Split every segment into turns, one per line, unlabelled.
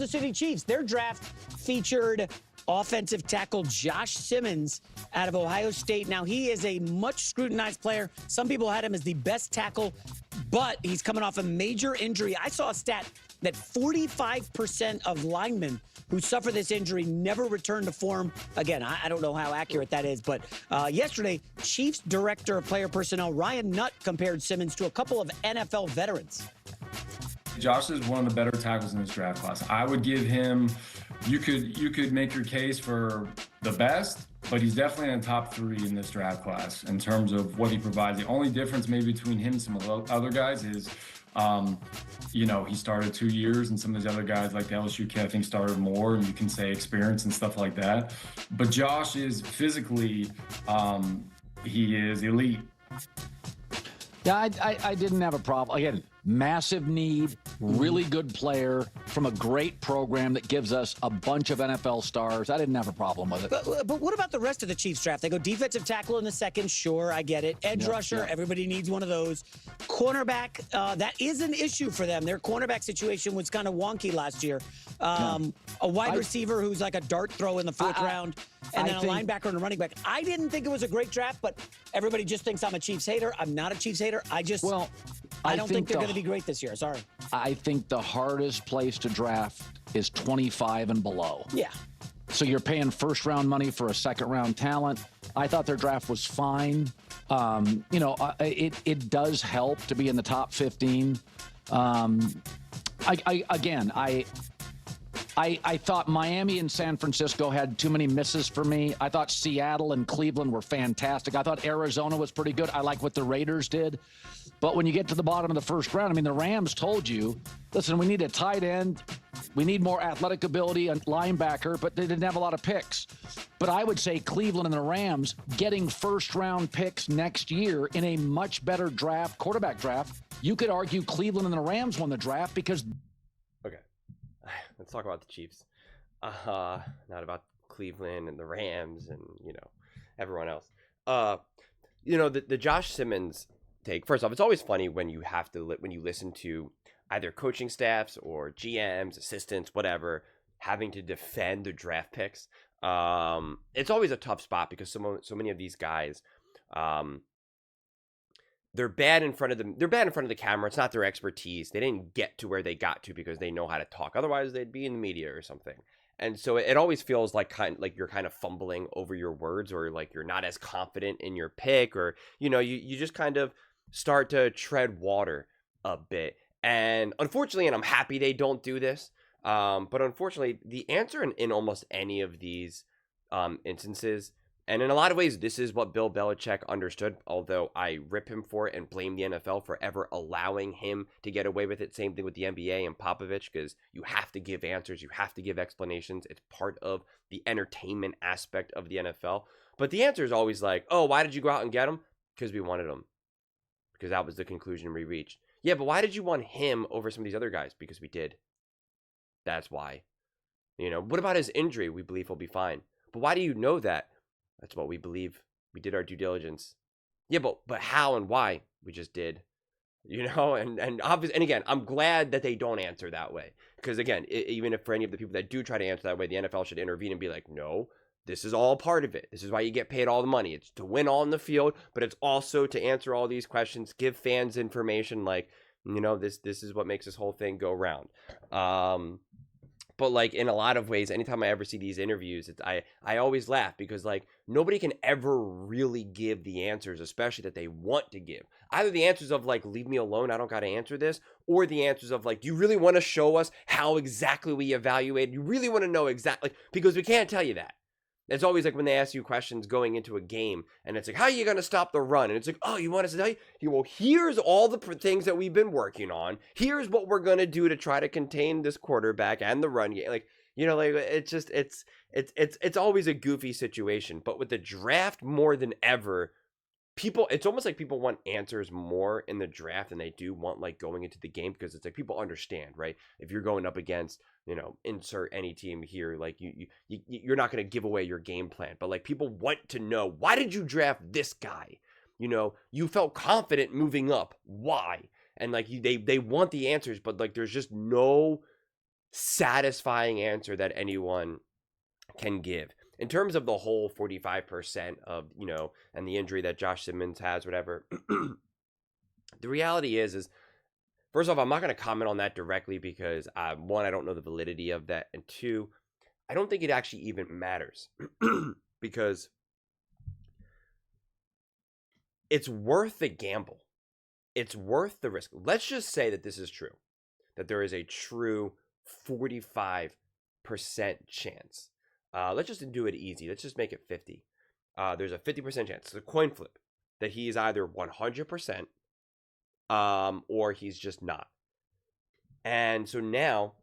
The City Chiefs, their draft featured offensive tackle Josh Simmons out of Ohio State. Now, he is a much scrutinized player. Some people had him as the best tackle, but he's coming off a major injury. I saw a stat that 45% of linemen who suffer this injury never return to form again. I don't know how accurate that is, but yesterday, Chiefs Director of Player Personnel Ryan Nutt compared Simmons to a couple of NFL veterans.
Josh is one of the better tackles in this draft class. I would give him, you could make your case for the best, but he's definitely in the top 3 in this draft class in terms of what he provides. The only difference maybe between him and some of the other guys is, he started 2 years, and some of these other guys like the LSU kid, I think, started more, and you can say experience and stuff like that. But Josh is physically, he is elite.
Yeah, I didn't have a problem. Again, massive need, really good player from a great program that gives us a bunch of NFL stars. I didn't have a problem with it.
But what about the rest of the Chiefs draft? They go defensive tackle in the second, sure, I get it. Edge rusher, everybody needs one of those. Cornerback, that is an issue for them. Their cornerback situation was kind of wonky last year. A wide receiver who's like a dart throw in the fourth round, and then a linebacker and a running back. I didn't think it was a great draft, but everybody just thinks I'm a Chiefs hater. I'm not a Chiefs hater. I don't think they're going to be great this year. Sorry.
I think the hardest place to draft is 25 and below.
Yeah.
So you're paying first-round money for a second-round talent. I thought their draft was fine. It does help to be in the top 15. I thought Miami and San Francisco had too many misses for me. I thought Seattle and Cleveland were fantastic. I thought Arizona was pretty good. I like what the Raiders did. But when you get to the bottom of the first round, I mean, the Rams told you, listen, we need a tight end. We need more athletic ability and linebacker, but they didn't have a lot of picks. But I would say Cleveland and the Rams getting first-round picks next year in a much better draft, quarterback draft. You could argue Cleveland and the Rams won the draft because...
Okay, let's talk about the Chiefs. Not about Cleveland and the Rams and, everyone else. The Josh Simmons take. First off, it's always funny when you listen to either coaching staffs or GMs, assistants, whatever, having to defend the draft picks. It's always a tough spot because so many of these guys, they're bad in front of them. They're bad in front of the camera. It's not their expertise. They didn't get to where they got to because they know how to talk. Otherwise, they'd be in the media or something. And so it always feels like you're kind of fumbling over your words, or like you're not as confident in your pick, or you just kind of start to tread water a bit. And unfortunately, and I'm happy they don't do this, but unfortunately, the answer in almost any of these instances, and in a lot of ways, this is what Bill Belichick understood, although I rip him for it and blame the NFL for ever allowing him to get away with it. Same thing with the NBA and Popovich, because you have to give answers, you have to give explanations. It's part of the entertainment aspect of the NFL. But the answer is always like, oh, why did you go out and get him? Because we wanted him. Because that was the conclusion we reached. Yeah, but why did you want him over some of these other guys? Because we did. That's why. What about his injury? We believe he'll be fine. But why do you know that? That's what we believe. We did our due diligence. Yeah, but how and why? We just did. And obviously, and again, I'm glad that they don't answer that way. Because again, even if for any of the people that do try to answer that way, the NFL should intervene and be like, no, this is all part of it. This is why you get paid all the money. It's to win on the field, but it's also to answer all these questions, give fans information like, this is what makes this whole thing go round. But like in a lot of ways, anytime I ever see these interviews, I always laugh because like nobody can ever really give the answers, especially that they want to give. Either the answers of like, leave me alone, I don't got to answer this, or the answers of like, do you really want to show us how exactly we evaluate? You really want to know exactly, because we can't tell you that. It's always like when they ask you questions going into a game, and it's like, how are you going to stop the run? And it's like, oh, you want us to tell you? Well, here's all the things that we've been working on. Here's what we're going to do to try to contain this quarterback and the run game. Like, it's just, it's always a goofy situation. But with the draft more than ever, it's almost like people want answers more in the draft than they do want like going into the game, because it's like people understand, right? If you're going up against, insert any team here, like you're not going to give away your game plan, but like people want to know, why did you draft this guy? You felt confident moving up. Why? And like they want the answers, but like there's just no satisfying answer that anyone can give. In terms of the whole 45% of, and the injury that Josh Simmons has, whatever, the reality is first off, I'm not going to comment on that directly because, one, I don't know the validity of that, and two, I don't think it actually even matters because it's worth the gamble. It's worth the risk. Let's just say that this is true, that there is a true 45% chance. Let's just do it easy. Let's just make it 50. There's a 50% chance. It's a coin flip that he is either 100% or he's just not. And so now,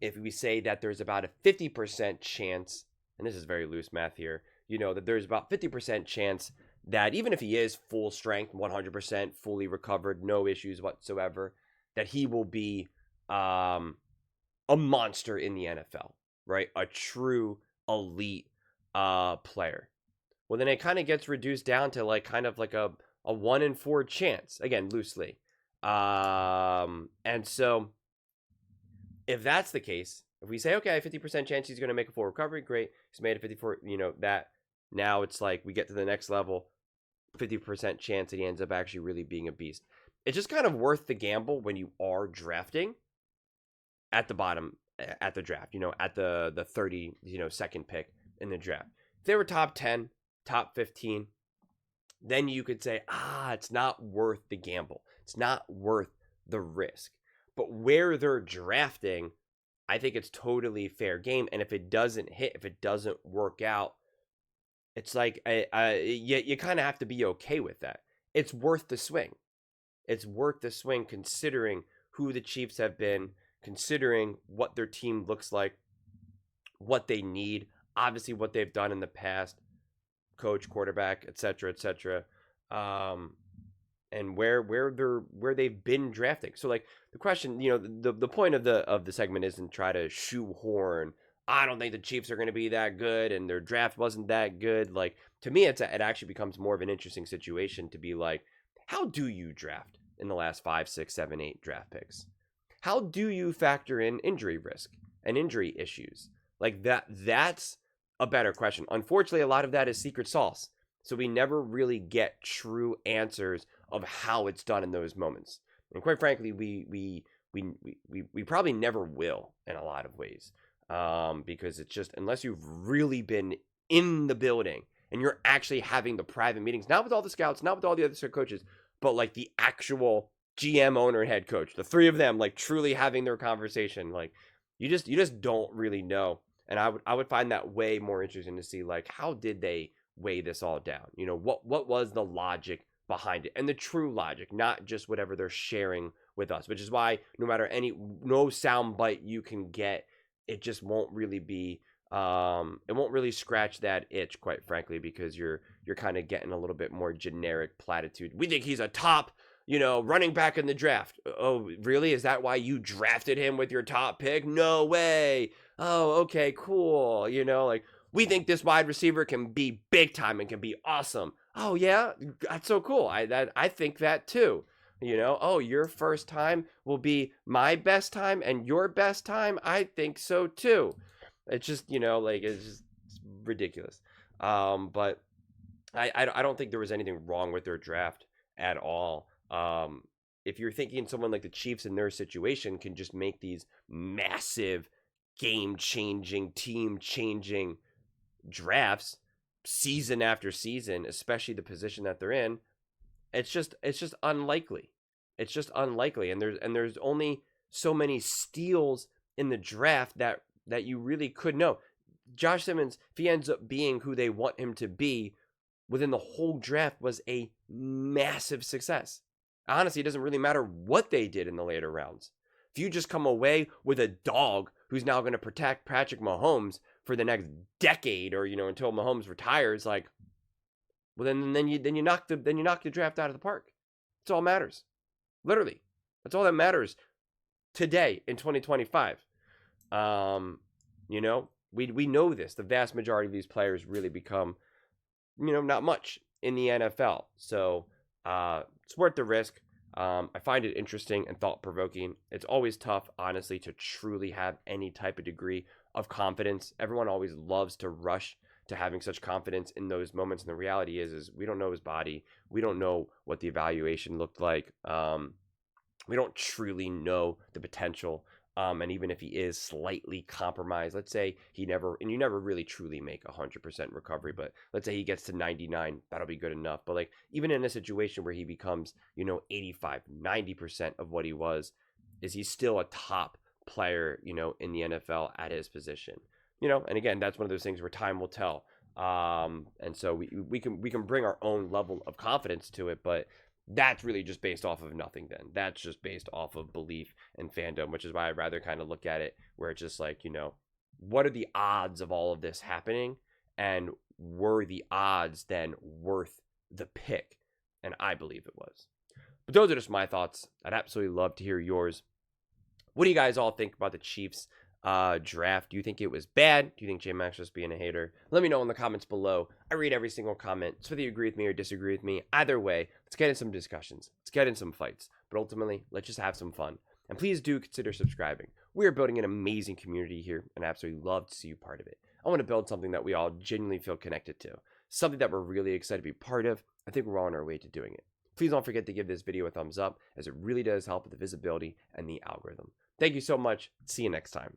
if we say that there's about a 50% chance, and this is very loose math here, that there's about 50% chance that even if he is full strength, 100%, fully recovered, no issues whatsoever, that he will be a monster in the NFL, right? A true elite player. Well, then it kind of gets reduced down to like kind of like a 1 in 4 chance, again, loosely. And so if that's the case, if we say, okay, 50% chance he's going to make a full recovery, great. He's made a 54, that now it's like we get to the next level, 50% chance that he ends up actually really being a beast. It's just kind of worth the gamble when you are drafting at the bottom, at the draft, at the 30, second pick in the draft. If they were top 10, top 15, then you could say, it's not worth the gamble. It's not worth the risk. But where they're drafting, I think it's totally fair game. And if it doesn't hit, if it doesn't work out, it's like you kind of have to be okay with that. It's worth the swing. It's worth the swing considering who the Chiefs have been, considering what their team looks like, what they need, obviously what they've done in the past, coach, quarterback, etc., etc., and where they've been drafting. So like the question, the point of the segment isn't try to shoehorn, I don't think the Chiefs are going to be that good and their draft wasn't that good. Like, to me, it actually becomes more of an interesting situation to be like, how do you draft in the last 5, 6, 7, 8 draft picks? How do you factor in injury risk and injury issues? Like that's a better question. Unfortunately, a lot of that is secret sauce. So we never really get true answers of how it's done in those moments. And quite frankly, we probably never will in a lot of ways. Because it's just, unless you've really been in the building and you're actually having the private meetings, not with all the scouts, not with all the other coaches, but like the actual GM, owner, and head coach, the three of them, like truly having their conversation, like you just don't really know. And I would find that way more interesting to see, like, how did they weigh this all down? What was the logic behind it, and the true logic, not just whatever they're sharing with us, which is why no sound bite you can get, it just won't really be, it won't really scratch that itch, quite frankly, because you're kind of getting a little bit more generic platitude. We think he's a top, running back in the draft. Oh, really? Is that why you drafted him with your top pick? No way. Oh, okay, cool. Like, we think this wide receiver can be big time and can be awesome. Oh yeah, that's so cool. I think that too. Oh, your first time will be my best time and your best time. I think so too. It's just, it's just ridiculous. But I don't think there was anything wrong with their draft at all. If you're thinking someone like the Chiefs in their situation can just make these massive game-changing, team-changing drafts season after season, especially the position that they're in, it's just unlikely. It's just unlikely. And there's only so many steals in the draft that you really could know. Josh Simmons, if he ends up being who they want him to be within the whole draft, was a massive success. Honestly, it doesn't really matter what they did in the later rounds. If you just come away with a dog who's now going to protect Patrick Mahomes for the next decade, or until Mahomes retires, like, well, then you knock the draft out of the park. That's all that matters. Literally, that's all that matters today in 2025. We know this. The vast majority of these players really become, not much in the NFL. So it's worth the risk. I find it interesting and thought-provoking. It's always tough, honestly, to truly have any type of degree of confidence. Everyone always loves to rush to having such confidence in those moments. And the reality is we don't know his body. We don't know what the evaluation looked like. We don't truly know the potential. And even if he is slightly compromised, let's say you never really truly make 100% recovery, but let's say he gets to 99, that'll be good enough. But like, even in a situation where he becomes, 85, 90% of what he was, is he still a top player, in the NFL at his position? And again, that's one of those things where time will tell. And so we can bring our own level of confidence to it, but that's really just based off of nothing then. That's just based off of belief and fandom, which is why I'd rather kind of look at it where it's just like, what are the odds of all of this happening? And were the odds then worth the pick? And I believe it was. But those are just my thoughts. I'd absolutely love to hear yours. What do you guys all think about the Chiefs draft? Do you think it was bad? Do you think J-Max was being a hater? Let me know in the comments below. I read every single comment, so whether you agree with me or disagree with me, either way, let's get in some discussions. Let's get in some fights. But ultimately, let's just have some fun. And please do consider subscribing. We are building an amazing community here, and I absolutely love to see you part of it. I want to build something that we all genuinely feel connected to, something that we're really excited to be part of. I think we're all on our way to doing it. Please don't forget to give this video a thumbs up, as it really does help with the visibility and the algorithm. Thank you so much. See you next time.